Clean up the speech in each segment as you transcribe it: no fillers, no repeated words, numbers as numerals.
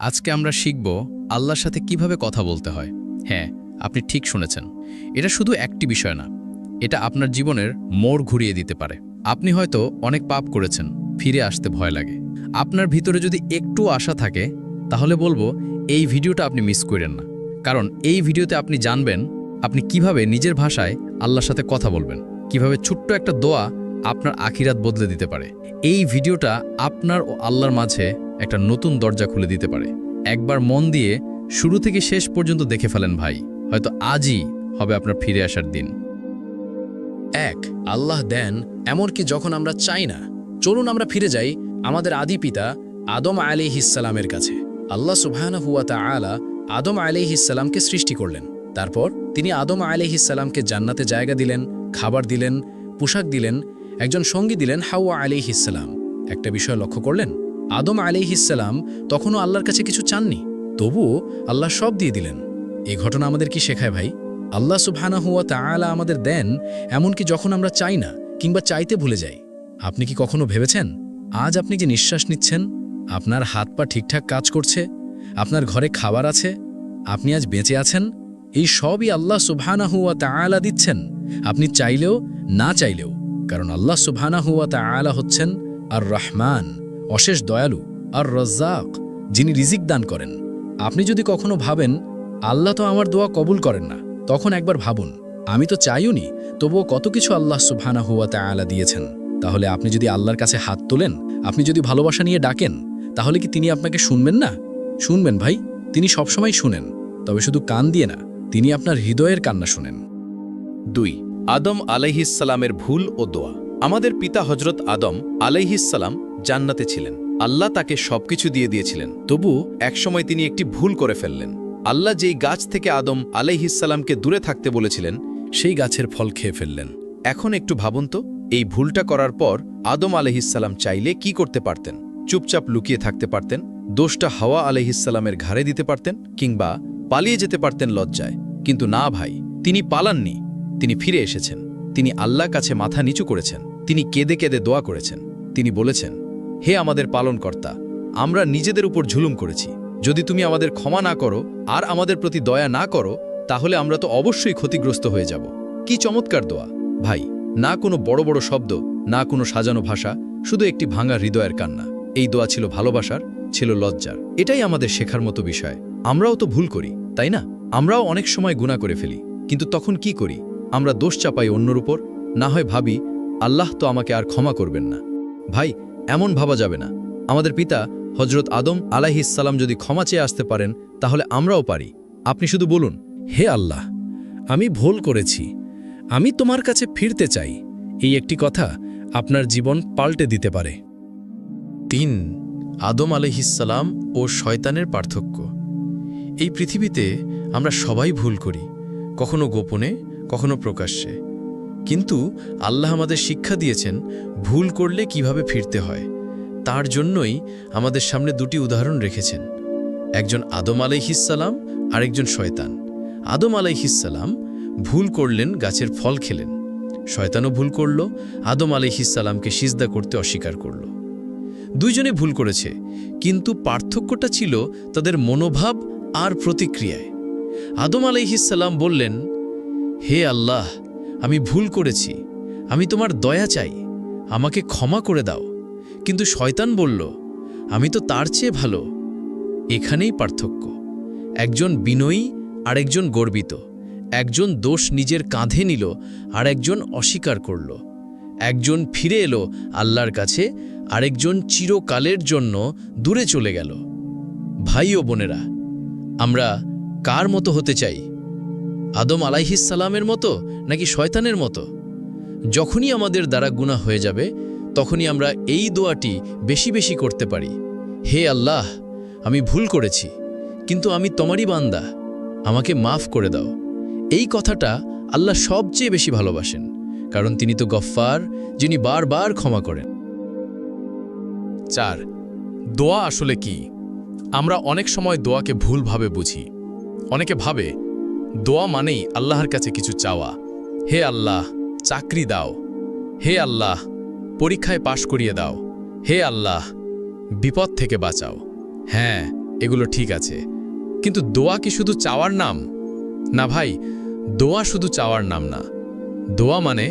আজকে আমরা শিখব আল্লাহর সাথে কিভাবে কথা বলতে হয়। হ্যাঁ, আপনি ঠিক শুনেছেন। এটা শুধু একটি বিষয় না, এটা আপনার জীবনের মোড় ঘুরিয়ে দিতে পারে। আপনি হয়তো অনেক পাপ করেছেন, ফিরে আসতে ভয় লাগে। আপনার ভিতরে যদি একটু আশা থাকে, তাহলে বলবো এই ভিডিওটা আপনি মিস করেন না। কারণ এই ভিডিওতে আপনি জানবেন আপনি কিভাবে নিজের ভাষায় আল্লাহর সাথে কথা বলবেন, কিভাবে ছোট্ট একটা দোয়া আপনার আখিরাত বদলে দিতে পারে। এই ভিডিওটা আপনার ও আল্লাহর মাঝে একটা নতুন দরজা খুলে দিতে পারে। একবার মন দিয়ে শুরু থেকে শেষ পর্যন্ত দেখে ফেলেন ভাই, হয়তো আজই হবে আপনার ফিরে আসার দিন। এক, আল্লাহ দেন এমনকি যখন আমরা চাই না। চলুন আমরা ফিরে যাই আমাদের আদি পিতা আদম আলাইহিসসালামের কাছে। আল্লাহ সুবহানাহু ওয়া তাআলা আদম আলাইহিসসালামকে সৃষ্টি করলেন। তারপর তিনি আদম আলাইহিসসালামকে জান্নাতে জায়গা দিলেন, খাবার দিলেন, পোশাক দিলেন, একজন সঙ্গী দিলেন হাওয়া আলাইহিসসালাম। একটা বিষয় লক্ষ্য করলেন, আদম আলাইহিসসালাম তখনও আল্লাহর কাছে কিছু চাননি, তবুও আল্লাহ সব দিয়ে দিলেন। এই ঘটনা আমাদের কি শেখায় ভাই? আল্লাহ সুবহানাহু ওয়া তাআলা আমাদের দেন এমনকি যখন আমরা চাই না কিংবা চাইতে ভুলে যাই। আপনি কি কখনো ভেবেছেন আজ আপনি যে নিঃশ্বাস নিচ্ছেন, আপনার হাত পা ঠিকঠাক কাজ করছে, আপনার ঘরে খাবার আছে, আপনি আজ বেঁচে আছেন, এই সবই আল্লাহ সুবহানাহু ওয়া তাআলা দিচ্ছেন, আপনি চাইলেও না চাইলেও। কারণ আল্লাহ সুবহানাহু ওয়া তাআলা হচ্ছেন আর রহমান, অশেষ দয়ালু, আর রাজ্জাক, যিনি রিজিক দান করেন। আপনি যদি কখনো ভাবেন আল্লাহ তো আমার দোয়া কবুল করেন না, তখন একবার ভাবুন, আমি তো চাইওনি, তবুও কত কিছু আল্লাহ সুবহানাহু ওয়া তাআলা দিয়েছেন। তাহলে আপনি যদি আল্লাহর কাছে হাত তোলেন, আপনি যদি ভালোবাসা নিয়ে ডাকেন, তাহলে কি তিনি আপনাকে শুনবেন না? শুনবেন ভাই, তিনি সবসময় শুনেন, তবে শুধু কান দিয়ে না, তিনি আপনার হৃদয়ের কান্না শুনেন। ২. আদম আলাইহিসসালামের ভুল ও দোয়া। আমাদের পিতা হজরত আদম আলাইহিসসালাম জান্নাতে ছিলেন। আল্লাহ তাকে সবকিছু দিয়ে দিয়েছিলেন, তবু একসময় তিনি একটি ভুল করে ফেললেন। আল্লাহ যেই গাছ থেকে আদম আলাইহিসসালামকে দূরে থাকতে বলেছিলেন, সেই গাছের ফল খেয়ে ফেললেন। এখন একটু ভাবুন তো, এই ভুলটা করার পর আদম আলাইহিসসালাম চাইলে কি করতে পারতেন? চুপচাপ লুকিয়ে থাকতে পারতেন, দোষটা হাওয়া আলাইহিসসালামের ঘাড়ে দিতে পারতেন, কিংবা পালিয়ে যেতে পারতেন লজ্জায়। কিন্তু না ভাই, তিনি পালাননি, তিনি ফিরে এসেছেন। তিনি আল্লাহর কাছে মাথা নিচু করেছেন, তিনি কেঁদে কেঁদে দোয়া করেছেন। তিনি বলেছেন, হে আমাদের পালনকর্তা, আমরা নিজেদের উপর জুলুম করেছি। যদি তুমি আমাদের ক্ষমা না করো আর আমাদের প্রতি দয়া না করো, তাহলে আমরা তো অবশ্যই ক্ষতিগ্রস্ত হয়ে যাব। কি চমৎকার দোয়া ভাই! না কোনো বড় বড় শব্দ, না কোনো সাজানো ভাষা, শুধু একটি ভাঙা হৃদয়ের কান্না। এই দোয়া ছিল ভালোবাসার, ছিল লজ্জার। এটাই আমাদের শেখার মতো বিষয়। আমরাও তো ভুল করি, তাই না? আমরাও অনেক সময় গুনাহ করে ফেলি, কিন্তু তখন কি করি? আমরা দোষ চাপাই অন্যর উপর, না হয় ভাবি আল্লাহ তো আমাকে আর ক্ষমা করবেন না। ভাই, এমন ভাবা যাবে না। আমাদের পিতা হজরত আদম আলাইহিসসালাম যদি ক্ষমা চেয়ে আসতে পারেন, তাহলে আমরাও পারি। আপনি শুধু বলুন, হে আল্লাহ, আমি ভুল করেছি, আমি তোমার কাছে ফিরতে চাই। এই একটি কথা আপনার জীবন পাল্টে দিতে পারে। ৩. আদম আলাইহিসসালাম ও শয়তানের পার্থক্য। এই পৃথিবীতে আমরা সবাই ভুল করি, কখনো গোপনে, কখনো প্রকাশ্যে। কিন্তু আল্লাহ আমাদের শিক্ষা দিয়েছেন ভুল করলে কিভাবে ফিরতে হয়। তার জন্যই আমাদের সামনে দুটি উদাহরণ রেখেছেন, একজন আদম আলাইহিসসালাম আর একজন শয়তান। আদম আলাইহিসসালাম ভুল করলেন, গাছের ফল খেলেন। শয়তানও ভুল করল, আদম আলাইহিসসালামকে সিজদা করতে অস্বীকার করল। দুইজনে ভুল করেছে, কিন্তু পার্থক্যটা ছিল তাদের মনোভাব আর প্রতিক্রিয়ায়। আদম আলাইহিসসালাম বললেন, হে আল্লাহ, আমি ভুল করেছি, আমি তোমার দয়া চাই, আমাকে ক্ষমা করে দাও। কিন্তু শয়তান বলল, আমি তো তার চেয়ে ভালো। এখানেই পার্থক্য। একজন বিনয়ী আর একজন গর্বিত, একজন দোষ নিজের কাঁধে নিল আর একজন অস্বীকার করল। একজন ফিরে এলো আল্লাহর কাছে, আরেকজন চিরকালের জন্য দূরে চলে গেল। ভাই ও বোনেরা, আমরা কার মতো হতে চাই? আদম আলাইহিসসালামের মতো নাকি শয়তানের মতো? যখনই আমাদের দ্বারা গুনাহ হয়ে যাবে, তখনই আমরা এই দোয়াটি বেশি বেশি করতে পারি, হে আল্লাহ, আমি ভুল করেছি, কিন্তু আমি তোমারই বান্দা, আমাকে মাফ করে দাও। এই কথাটা আল্লাহ সবচেয়ে বেশি ভালোবাসেন, কারণ তিনি তো গফফার, যিনি বারবার ক্ষমা করেন। ৪. দোয়া আসলে কি? আমরা অনেক সময় দোয়াকে ভুলভাবে বুঝি। অনেকে ভাবে দোয়া মানেই আল্লাহর কাছে কিছু চাওয়া। হে আল্লাহ, চাকরি দাও। হে আল্লাহ, পরীক্ষায় পাশ করিয়ে দাও। হে আল্লাহ, বিপদ থেকে বাঁচাও। হ্যাঁ, এগুলো ঠিক আছে, কিন্তু দোয়া কি শুধু চাওয়ার নাম? না ভাই, দোয়া শুধু চাওয়ার নাম না। দোয়া মানে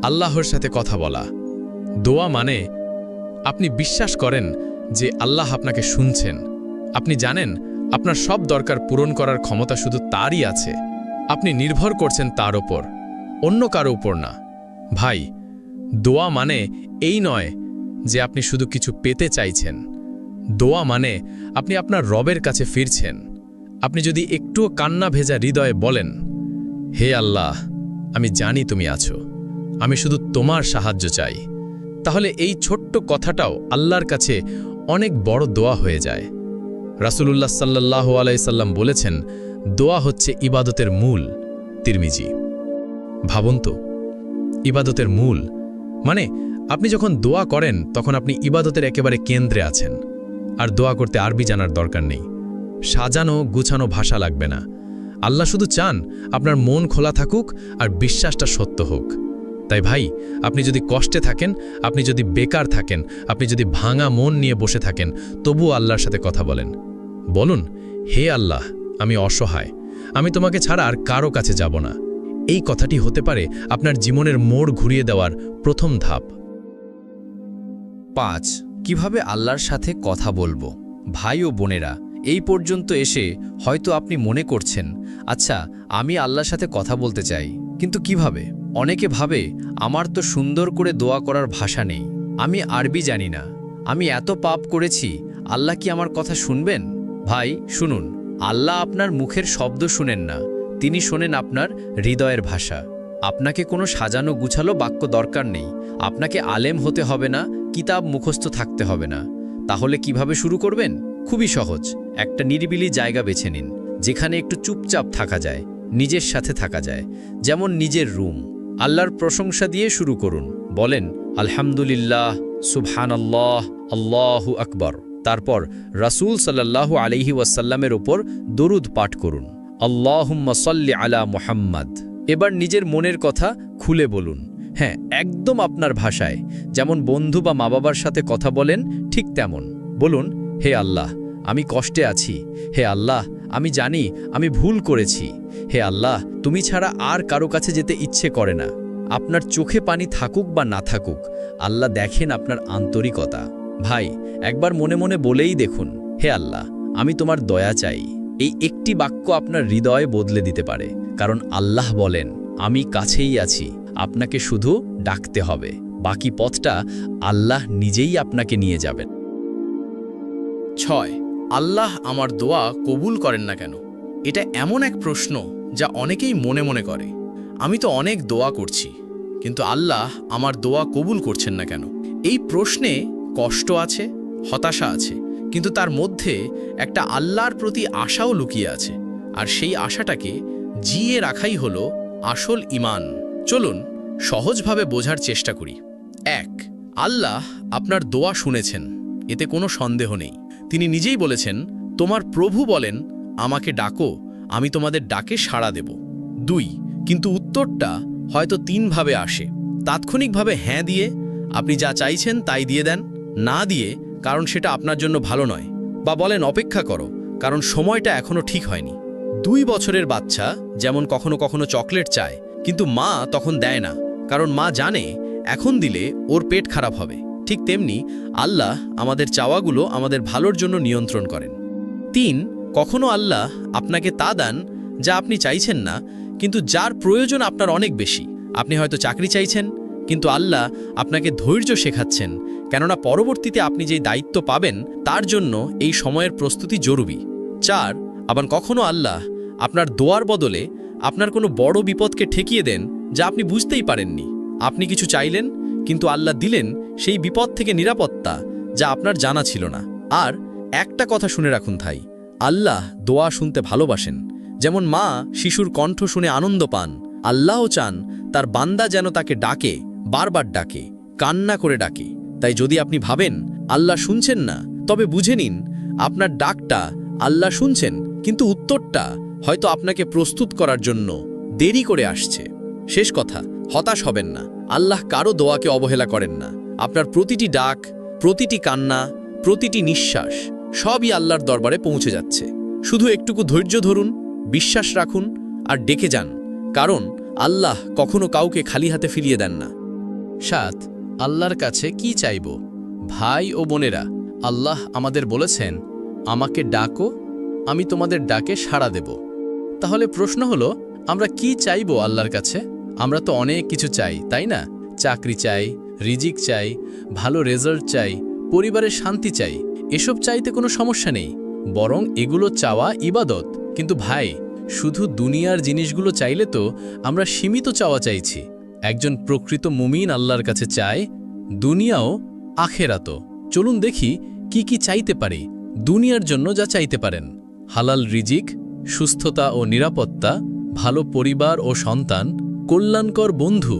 আল্লাহর সাথে কথা বলা। দোয়া মানে আপনি বিশ্বাস করেন যে আল্লাহ আপনাকে শুনছেন। আপনি জানেন আপনার সব দরকার পূরণ করার ক্ষমতা শুধু তারই আছে। আপনি নির্ভর করছেন তার ওপর, অন্য কারো উপর না। ভাই, দোয়া মানে এই নয় যে আপনি শুধু কিছু পেতে চাইছেন। দোয়া মানে আপনি আপনার রবের কাছে ফিরছেন। আপনি যদি একটুও কান্না ভেজা হৃদয়ে বলেন, হে আল্লাহ, আমি জানি তুমি আছো, আমি শুধু তোমার সাহায্য চাই, তাহলে এই ছোট্ট কথাটাও আল্লাহর কাছে অনেক বড় দোয়া হয়ে যায়। রাসূলুল্লাহ সাল্লাল্লাহু আলাইহি সাল্লাম বলেছেন, দোয়া হচ্ছে ইবাদতের মূল। তিরমিজি। ভাবুন তো, ইবাদতের মূল মানে আপনি যখন দোয়া করেন তখন আপনি ইবাদতের একেবারে কেন্দ্রে আছেন। আর দোয়া করতে আরবি জানার দরকার নেই, সাজানো গুছানো ভাষা লাগবে না। আল্লাহ শুধু চান আপনার মন খোলা থাকুক আর বিশ্বাসটা সত্য হোক। তাই ভাই, আপনি যদি কষ্টে থাকেন, আপনি যদি বেকার থাকেন, আপনি যদি ভাঙা মন নিয়ে বসে থাকেন, তবুও আল্লাহর সাথে কথা বলেন। বলুন, হে আল্লাহ, আমি অসহায়, আমি তোমাকে ছাড়া আর কারো কাছে যাব না। এই কথাটি হতে পারে আপনার জীবনের মোড় ঘুরিয়ে দেওয়ার প্রথম ধাপ। 5. কিভাবে আল্লাহর সাথে কথা বলবো? ভাই ও বোনেরা, এই পর্যন্ত এসে হয়তো আপনি মনে করছেন, আচ্ছা, আমি আল্লাহর সাথে কথা বলতে চাই, কিন্তু কিভাবে? অনেকে ভাবে, আমার তো সুন্দর করে দোয়া করার ভাষা নেই, আমি আরবি জানি না, আমি এত পাপ করেছি, আল্লাহ কি আমার কথা শুনবেন? ভাই শুনুন, আল্লাহ আপনার মুখের শব্দ শুনেন না, তিনি শোনেন আপনার হৃদয়ের ভাষা। আপনাকে কোনো সাজানো গুছালো বাক্য দরকার নেই, আপনাকে আলেম হতে হবে না, কিতাব মুখস্থ থাকতে হবে না। তাহলে কিভাবে শুরু করবেন? খুবই সহজ। একটা নিরিবিলি জায়গা বেছে নিন, যেখানে একটু চুপচাপ থাকা যায়, নিজের সাথে থাকা যায়, যেমন নিজের রুম। আল্লাহর প্রশংসা দিয়ে শুরু করুন। বলেন, আলহামদুলিল্লাহ, সুবহানাল্লাহ, আল্লাহু আকবার। তারপর রাসূল সাল্লাল্লাহু আলাইহি ওয়াসাল্লামের ওপর দরুদ পাঠ করুন, আল্লাহুম্মা সাল্লি আলা মুহাম্মাদ। এবার নিজের মনের কথা খুলে বলুন। হ্যাঁ, একদম আপনার ভাষায়, যেমন বন্ধু বা মা বাবার সাথে কথা বলেন ঠিক তেমন। বলুন, হে আল্লাহ, আমি কষ্টে আছি, হে আল্লাহ, আমি জানি আমি ভুল করেছি, হে আল্লাহ, তুমি ছাড়া আর কারো কাছে যেতে ইচ্ছে করে না। আপনার চোখে পানি থাকুক বা না থাকুক, আল্লাহ দেখেন আপনার আন্তরিকতা। ভাই, একবার মনে মনে বলেই দেখুন, হে আল্লাহ, আমি তোমার দয়া চাই। এই একটি বাক্য আপনার হৃদয় বদলে দিতে পারে, কারণ আল্লাহ বলেন, আমি কাছেই আছি, আপনাকে শুধু ডাকতে হবে, বাকি পথটা আল্লাহ নিজেই আপনাকে নিয়ে যাবেন। 6. আল্লাহ আমার দোয়া কবুল করেন না কেন? এটা এমন এক প্রশ্ন যা অনেকেই মনে মনে করে। আমি তো অনেক দোয়া করছি, কিন্তু আল্লাহ আমার দোয়া কবুল করছেন না কেন? এই প্রশ্নে কষ্ট আছে, হতাশা আছে, কিন্তু তার মধ্যে একটা আল্লাহর প্রতি আশাও লুকিয়ে আছে। আর সেই আশাটাকে জিয়ে রাখাই হলো আসল ঈমান। চলুন সহজভাবে বোঝার চেষ্টা করি। 1. আল্লাহ আপনার দোয়া শুনেছেন, এতে কোনো সন্দেহ নেই। তিনি নিজেই বলেছেন, তোমার প্রভু বলেন, আমাকে ডাকো, আমি তোমাদের ডাকে সাড়া দেব। 2. কিন্তু উত্তরটা হয়তো 3 ভাবে আসে। তাৎক্ষণিকভাবে হ্যাঁ দিয়ে আপনি যা চাইছেন তাই দিয়ে দেন, না দিয়ে কারণ সেটা আপনার জন্য ভালো নয়, বা বলেন অপেক্ষা করো কারণ সময়টা এখনো ঠিক হয়নি। 2 বছরের বাচ্চা যেমন কখনো কখনো চকলেট চায়, কিন্তু মা তখন দেয় না, কারণ মা জানে এখন দিলে ওর পেট খারাপ হবে। ঠিক তেমনি আল্লাহ আমাদের চাওয়াগুলো আমাদের ভালোর জন্য নিয়ন্ত্রণ করেন। 3. কখনো আল্লাহ আপনাকে তা দেন যা আপনি চাইছেন না, কিন্তু যার প্রয়োজন আপনার অনেক বেশি। আপনি হয়তো চাকরি চাইছেন, কিন্তু আল্লাহ আপনাকে ধৈর্য শেখাচ্ছেন, কেননা পরবর্তীতে আপনি যেই দায়িত্ব পাবেন তার জন্য এই সময়ের প্রস্তুতি জরুরি। 4. আবার কখনো আল্লাহ আপনার দোয়ার বদলে আপনার কোনো বড় বিপদকে ঠেকিয়ে দেন যা আপনি বুঝতেই পারেননি। আপনি কিছু চাইলেন, কিন্তু আল্লাহ দিলেন সেই বিপদ থেকে নিরাপত্তা যা আপনার জানা ছিল না। আর একটা কথা শুনে রাখুন ভাই, আল্লাহ দোয়া শুনতে ভালোবাসেন। যেমন মা শিশুর কণ্ঠ শুনে আনন্দ পান, আল্লাহও চান তার বান্দা যেন তাকে ডাকে, বারবার ডাকে, কান্না করে ডাকে। তাই যদি আপনি ভাবেন আল্লাহ শুনছেন না, তবে বুঝে নিন আপনার ডাকটা আল্লাহ শুনছেন, কিন্তু উত্তরটা হয়তো আপনাকে প্রস্তুত করার জন্য দেরি করে আসছে। শেষ কথা, হতাশ হবেন না, আল্লাহ কারো দোয়াকে অবহেলা করেন না। আপনার প্রতিটি ডাক, প্রতিটি কান্না, প্রতিটি নিঃশ্বাস সবই আল্লাহর দরবারে পৌঁছে যাচ্ছে। শুধু একটুকু ধৈর্য ধরুন, বিশ্বাস রাখুন আর ডেকে যান, কারণ আল্লাহ কখনো কাউকে খালি হাতে ফিরিয়ে দেন না। 7 আল্লাহর কাছে কি চাইব? ভাই ও বোনেরা, আল্লাহ আমাদের বলেছেন, আমাকে ডাকো, আমি তোমাদের ডাকে সাড়া দেব। তাহলে প্রশ্ন হলো, আমরা কি চাইব আল্লাহর কাছে? আমরা তো অনেক কিছু চাই, তাই না? চাকরি চাই, রিজিক চাই, ভালো রেজাল্ট চাই, পরিবারের শান্তি চাই। এসব চাইতে কোনো সমস্যা নেই, বরং এগুলো চাওয়া ইবাদত। কিন্তু ভাই, শুধু দুনিয়ার জিনিসগুলো চাইলে তো আমরা সীমিত চাওয়া চাইছি। একজন প্রকৃত মুমিন আল্লাহর কাছে চায় দুনিয়াও আখেরাতও। চলুন দেখি কি কি চাইতে পারি। দুনিয়ার জন্য যা চাইতে পারেন: হালাল রিজিক, সুস্থতা ও নিরাপত্তা, ভালো পরিবার ও সন্তান, কল্যাণকর বন্ধু,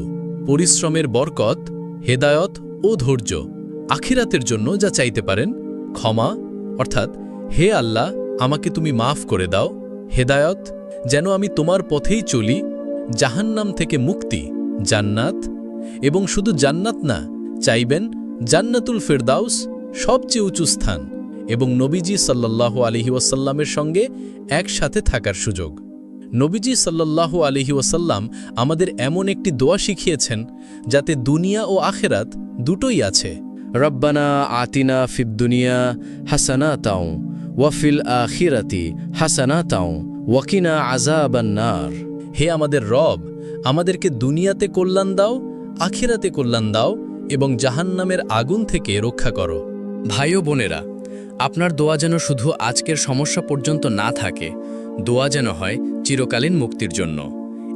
পরিশ্রমের বরকত, হেদায়ত ও ধৈর্য। আখিরাতের জন্য যা চাইতে পারেন: ক্ষমা, অর্থাৎ হে আল্লাহ, আমাকে তুমি মাফ করে দাও, হেদায়ত, যেন আমি তোমার পথেই চলি, জাহান্নাম থেকে মুক্তি, জান্নাত, এবং শুধু জান্নাত না, চাইবেন জান্নাতুল ফেরদাউস, সবচেয়ে উঁচু স্থান, এবং নবীজি সাল্লাল্লাহু আলাইহি ওয়াসাল্লামের সঙ্গে একসাথে থাকার সুযোগ। নবীজি সাল্লাল্লাহু আলাইহি ওয়াসাল্লাম আমাদের এমন একটি দোয়া শিখিয়েছেন যাতে দুনিয়া ও আখেরাত দুটোই আছে। রব্বানা আতিনা ফিদ দুনিয়া হাসানাতাও ওয়া ফিল আখিরাতি হাসানাতাও ওয়া কিনা আযাবান নার। হে আমাদের রব, আমাদেরকে দুনিয়াতে কল্যাণ দাও, আখিরাতে কল্যাণ দাও, এবং জাহান্নামের আগুন থেকে রক্ষা করো। ভাই ও বোনেরা, আপনার দোয়া যেন শুধু আজকের সমস্যা পর্যন্ত না থাকে, দোয়া যেন হয় চিরকালীন মুক্তির জন্য।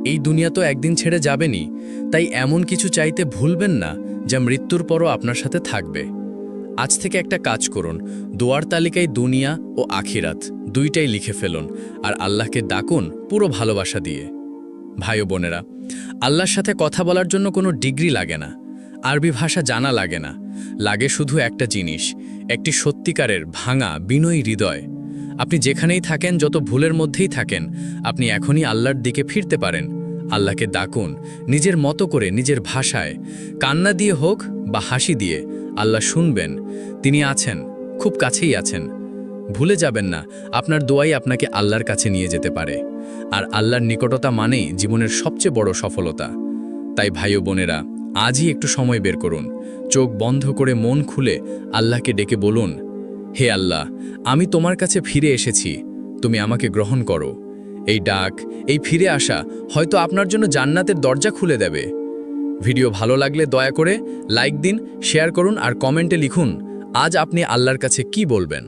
এই দুনিয়া তো একদিন ছেড়ে যাবেনই, তাই এমন কিছু চাইতে ভুলবেন না যা মৃত্যুর পরও আপনার সাথে থাকবে। আজ থেকে একটা কাজ করুন, দোয়ার তালিকায় দুনিয়া ও আখিরাত দুইটাই লিখে ফেলুন, আর আল্লাহকে ডাকুন পুরো ভালোবাসা দিয়ে। ভাই ও বোনেরা, আল্লাহর সাথে কথা বলার জন্য কোনো ডিগ্রি লাগে না, আরবি ভাষা জানা লাগে না, লাগে শুধু একটা জিনিস, একটি সত্যিকারের ভাঙা বিনয়ী হৃদয়। আপনি যেখানেই থাকেন, যত ভুলের মধ্যেই থাকেন, আপনি এখনই আল্লাহর দিকে ফিরতে পারেন। আল্লাহকে ডাকুন নিজের মতো করে, নিজের ভাষায়, কান্না দিয়ে হোক বা হাসি দিয়ে। আল্লাহ শুনবেন, তিনি আছেন, খুব কাছেই আছেন। ভুলে যাবেন না, আপনার দোয়াই আপনাকে আল্লাহর কাছে নিয়ে যেতে পারে, আর আল্লাহর নিকটতা মানেই জীবনের সবচেয়ে বড় সফলতা। তাই ভাই ও বোনেরা, আজই একটু সময় বের করুন, চোখ বন্ধ করে মন খুলে আল্লাহকে ডেকে বলুন, হে আল্লাহ, আমি তোমার কাছে ফিরে এসেছি, তুমি আমাকে গ্রহণ করো। এই ডাক, এই ফিরে আসা হয়তো আপনার জন্য জান্নাতের দরজা খুলে দেবে। ভিডিও ভালো লাগলে দয়া করে লাইক দিন, শেয়ার করুন আর কমেন্টে লিখুন আজ আপনি আল্লাহর কাছে কি বলবেন।